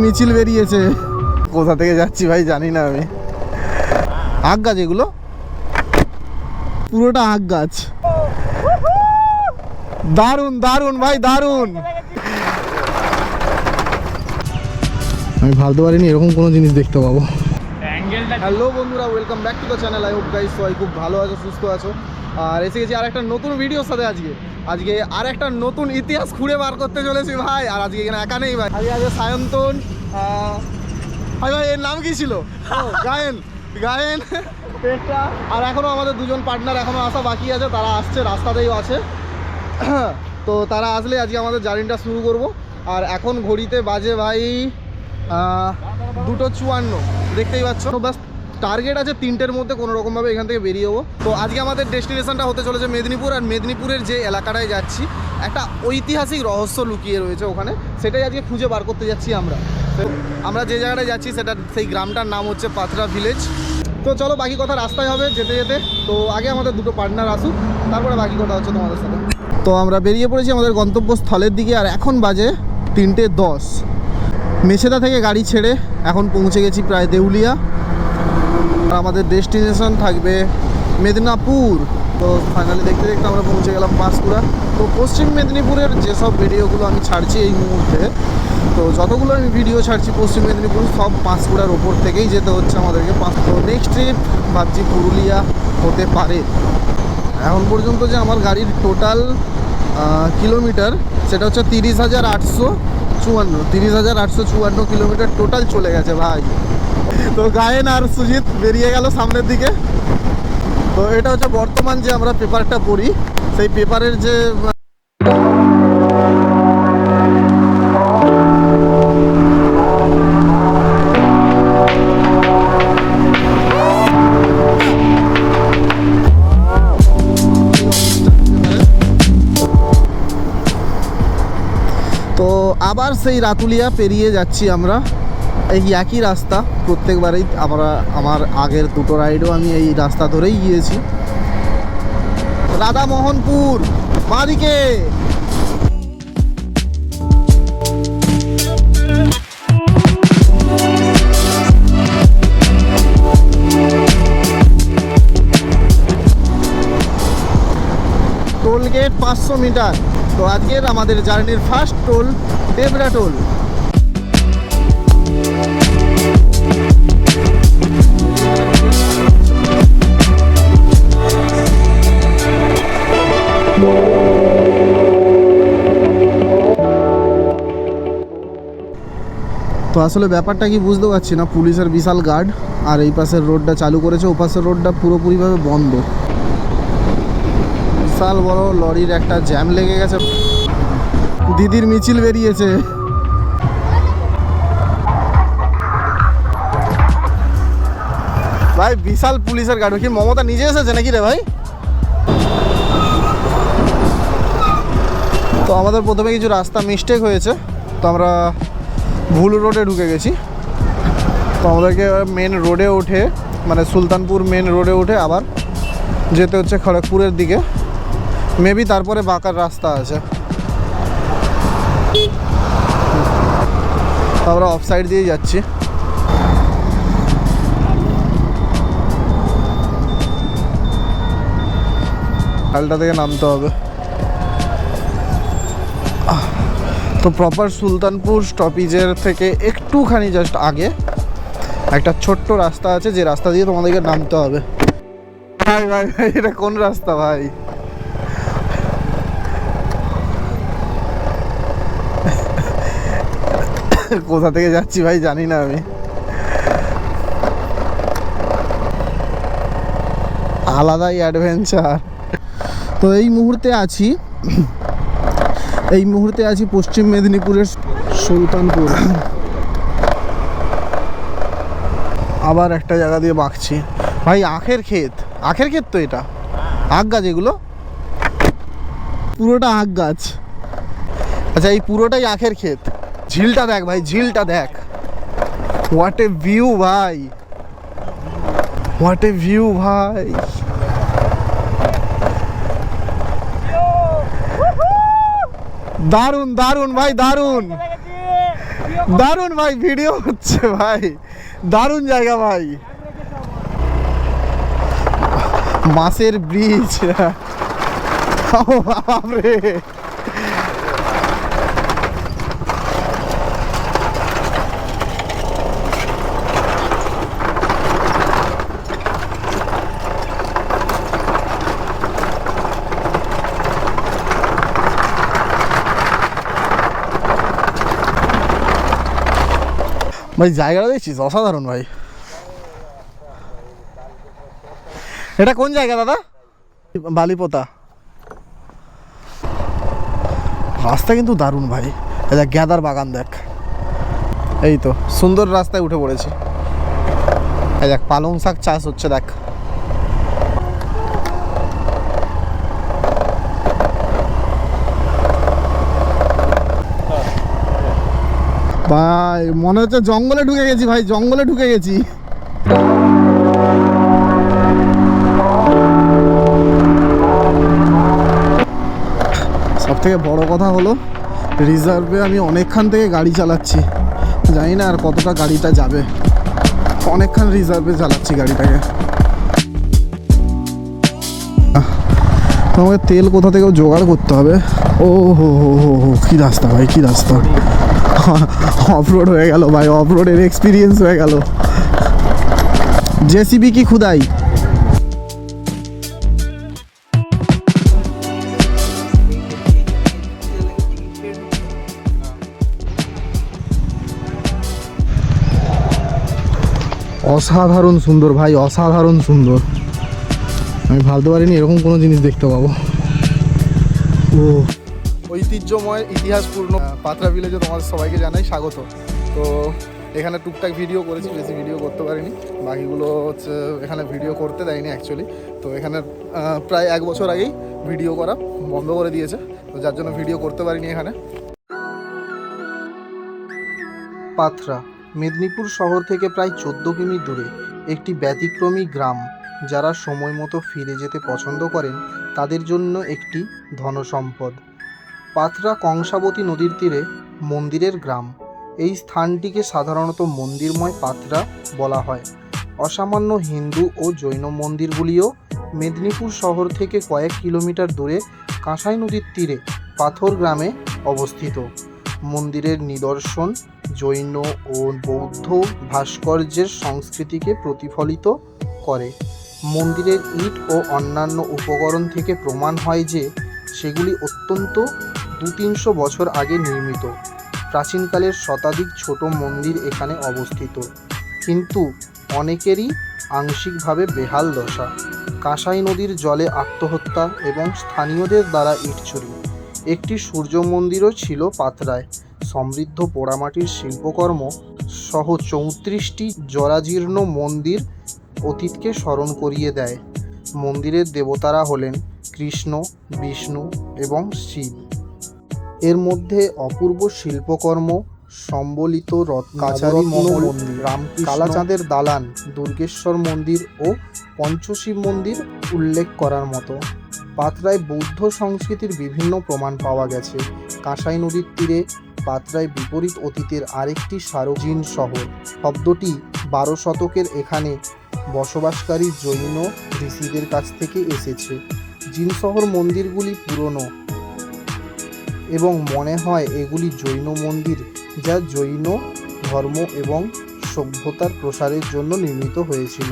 মিছিল বেরিয়েছে। কোথা থেকে যাচ্ছি ভাই জানি না আমি। আখ গাছ এগুলো, পুরোটা আখ গাছ। দারুন দারুন ভাই দারুন। আমি ভাবতে পারিনি এরকম কোনো জিনিস দেখতে পাবো। হ্যালো বন্ধুরা, welcome back to the channel. I hope guys সবাই খুব ভালো আছো, সুস্থ আছো। আর এসে গেছি আর একটা নতুন ভিডিওর সাথে। আজকে আর একটা নতুন ইতিহাস খুঁড়ে বার করতে চলেছি ভাই। আর আজকে এখানে একা নেই ভাই, আজকে সায়ন্তন ভাই। এর নাম কি ছিল? গায়েন পেটটা। আর এখনও আমাদের দুজন পার্টনার এখনও আসা বাকি আছে, তারা আসছে, রাস্তাতেই আছে। তো তারা আসলে আজকে আমাদের জার্নিটা শুরু করব। আর এখন ঘড়িতে বাজে ভাই 2:54, দেখতেই পাচ্ছ। তো বাস টার্গেট আছে 3টের মধ্যে কোনো রকমভাবে এখান থেকে বেরিয়ে যাবো। তো আজকে আমাদের ডেস্টিনেশনটা হতে চলেছে মেদিনীপুর। আর মেদিনীপুরের যে এলাকাটায় যাচ্ছি, একটা ঐতিহাসিক রহস্য লুকিয়ে রয়েছে ওখানে, সেটাই আজকে খুঁজে বার করতে যাচ্ছি আমরা। তো আমরা যে জায়গাটায় যাচ্ছি সেই গ্রামটার নাম হচ্ছে পাথরা ভিলেজ। তো চলো বাকি কথা রাস্তায় হবে যেতে যেতে। তো আগে আমাদের দুটো পার্টনার আসুক, তারপরে বাকি কথা হচ্ছে তোমাদের সাথে। তো আমরা বেরিয়ে পড়েছি আমাদের গন্তব্যস্থলের দিকে। আর এখন বাজে 3:10। মেছেদা থেকে গাড়ি ছেড়ে এখন পৌঁছে গেছি প্রায় দেউলিয়া। আর আমাদের ডেস্টিনেশন থাকবে মেদিনীপুর। তো ফাইনালি দেখতে দেখতে আমরা পৌঁছে গেলাম পাঁশকুড়া। তো পশ্চিম মেদিনীপুরের যেসব ভিডিওগুলো আমি ছাড়ছি এই মুহূর্তে, তো যতগুলো আমি ভিডিও ছাড়ছি পশ্চিম মেদিনীপুর, সব পাঁশকুড়ার ওপর থেকেই যেতে হচ্ছে আমাদেরকে। তো নেক্সট ট্রিপ ভাবছি পুরুলিয়া হতে পারে। এখন পর্যন্ত যে আমার গাড়ির টোটাল কিলোমিটার, সেটা হচ্ছে 30,854 কিলোমিটার টোটাল চলে গেছে ভাই। তো গায়েন আর সুজিত বেরিয়ে গেল সামনের দিকে। তো এটা হচ্ছে বর্তমান যে আমরা পেপারটা পড়ি, সেই পেপারের যে তো আবার সেই রাতুলিয়া পেরিয়ে যাচ্ছি আমরা। এই একই রাস্তা প্রত্যেকবারেই আমার আগের দুটো রাইডও আমি এই রাস্তা ধরেই গিয়েছি। রাধামোহনপুর বাঁদিকে। Toll gate 500 metre. তো আজকের আমাদের জার্নির ফার্স্ট টোল দেবরা টোল। তো আসলে ব্যাপারটা কি বুঝতে পারছি না, পুলিশের বিশাল গার্ড, আর এই পাশের রোডটা চালু করেছে, ও পাশের রোডটা পুরোপুরিভাবে বন্ধ। বিশাল বড় লরির একটা জ্যাম লেগে গেছে। দিদির মিছিল বেরিয়েছে। ভাই বিশাল পুলিশের গাড়ি। কি মমতা নিজে এসেছে নাকি রে ভাই? তো আমাদের প্রথমে কিছু রাস্তা মিস্টেক হয়েছে, তো আমরা ভুল রোডে ঢুকে গেছি। তো আমাদেরকে মেন রোডে উঠে, মানে সুলতানপুর মেন রোডে উঠে আবার যেতে হচ্ছে খড়গপুরের দিকে। মেবি তারপরে বাঁকার রাস্তা আছে। তো আমরা অফ সাইড দিয়ে যাচ্ছি। খালটা থেকে নামতে হবে। তো প্রপার সুলতানপুর স্টপেজের থেকে একটুখানি জাস্ট আগে একটা ছোট্ট রাস্তা আছে, যে রাস্তা দিয়ে তোমাদেরকে নামতে হবে। ভাই ভাই ভাই, এটা কোন রাস্তা ভাই? কোথা থেকে যাচ্ছি ভাই জানি না আমি। আলাদাই অ্যাডভেঞ্চার। তো এই মুহূর্তে আছি পশ্চিম মেদিনীপুরের সুলতানপুর। আবার একটা জায়গা দিয়ে বাঁকছি ভাই। আখের ক্ষেত তো এটা আখ গাছ, এগুলো পুরোটা আখ গাছ। আচ্ছা, এই পুরোটাই আখের ক্ষেত। ঝিলটা দেখ ভাই, ঝিলটা দেখ। হোয়াট এ ভিউ ভাই, হোয়াট এ ভিউ ভাই। দারুন দারুন ভাই দারুন। দারুণ ভাই, ভিডিও হচ্ছে ভাই, দারুণ জায়গা ভাই। মাছের ব্রিজ, বাপরে। ভাই জায়গাটা দেখছিস, অসাধারণ ভাই। এটা কোন জায়গা দাদা? বালিপোতা। রাস্তা কিন্তু দারুণ ভাই, এটা গ্যাদার বাগান দেখ। এই তো সুন্দর রাস্তায় উঠে পড়েছি। এই দেখ পালং শাক চাষ হচ্ছে দেখ। ভাই মনে হচ্ছে জঙ্গলে ঢুকে গেছি ভাই, জঙ্গলে ঢুকে গেছি। সব থেকে বড় কথা হলো রিজার্ভে আমি অনেকক্ষণ থেকে গাড়ি চালাচ্ছি, জানি না আর কতটা গাড়িটা যাবে। অনেকক্ষণ রিজার্ভে চালাচ্ছি গাড়িটাকে। আমাকে তেল কোথা থেকেও জোগাড় করতে হবে। ও হো হো হো হো, কী রাস্তা ভাই, কী রাস্তা। অফরোড হয়ে গেল ভাই, অফরোডের এক্সপিরিয়েন্স হয়ে গেল। জেসিবি কি খুদাই। অসাধারণ সুন্দর ভাই, অসাধারণ সুন্দর। আমি ভাবতে পারিনি এরকম কোনো জিনিস দেখতে পাবো। ও ঐতিহ্যময় ইতিহাসপূর্ণ পাত্রা ভিলেজে তোমাদের সবাইকে জানাই স্বাগত। তো এখানে টুকটাক ভিডিও করেছি, বেশি ভিডিও করতে পারিনি। বাকিগুলো হচ্ছে এখানে ভিডিও করতে দেয়নি অ্যাকচুয়ালি। তো এখানে প্রায় 1 বছর আগেই ভিডিও করা বন্ধ করে দিয়েছে, তো যার জন্য ভিডিও করতে পারিনি এখানে। পাথরা মেদিনীপুর শহর থেকে প্রায় 14 কিমি দূরে একটি ব্যতিক্রমী গ্রাম। যারা সময় মতো ফিরে যেতে পছন্দ করেন তাদের জন্য একটি ধনসম্পদ। পাথরা কংসাবতী নদীর তীরে মন্দিরের গ্রাম। এই স্থানটিকে সাধারণত মন্দিরময় পাথরা বলা হয়। অসামান্য হিন্দু ও জৈন মন্দিরগুলিও মেদিনীপুর শহর থেকে কয়েক কিলোমিটার দূরে কাঁসাই নদীর তীরে পাথর গ্রামে অবস্থিত। মন্দিরের নিদর্শন জৈন ও বৌদ্ধ ভাস্কর্যের সংস্কৃতিকে প্রতিফলিত করে। মন্দিরের ইট ও অন্যান্য উপকরণ থেকে প্রমাণ হয় যে সেগুলি অত্যন্ত 200-300 বছর আগে নির্মিত। প্রাচীনকালের শতাধিক ছোট মন্দির এখানে অবস্থিত, কিন্তু অনেকেরই আংশিকভাবে বেহাল দশা। কাঁসাই নদীর জলে আত্মহত্যা এবং স্থানীয়দের দ্বারা ইট চুরি। একটি সূর্য মন্দিরও ছিল পাথরায়। সমৃদ্ধ পোড়ামাটির শিল্পকর্ম সহ 34টি জরাজীর্ণ মন্দির অতীতকে স্মরণ করিয়ে দেয়। মন্দিরের দেবতারা হলেন কৃষ্ণ, বিষ্ণু এবং শিব। এর মধ্যে অপূর্ব শিল্পকর্ম সম্বলিত কাছারি মহল, কালাচাঁদের দালান, দুর্গেশ্বর মন্দির ও পঞ্চশিব মন্দির উল্লেখ করার মতো। পাথরায় বৌদ্ধ সংস্কৃতির বিভিন্ন প্রমাণ পাওয়া গেছে। কাঁসাই নদীর তীরে পাথরায় বিপরীত অতীতের আরেকটি সার্বজনীন শহর। শব্দটি 12 শতকের এখানে বসবাসকারী জৈন ঋষিদের কাছ থেকে এসেছে। জিন শহর মন্দিরগুলি পুরনো এবং মনে হয় এগুলি জৈন মন্দির, যা জৈন ধর্ম এবং সভ্যতার প্রসারের জন্য নির্মিত হয়েছিল।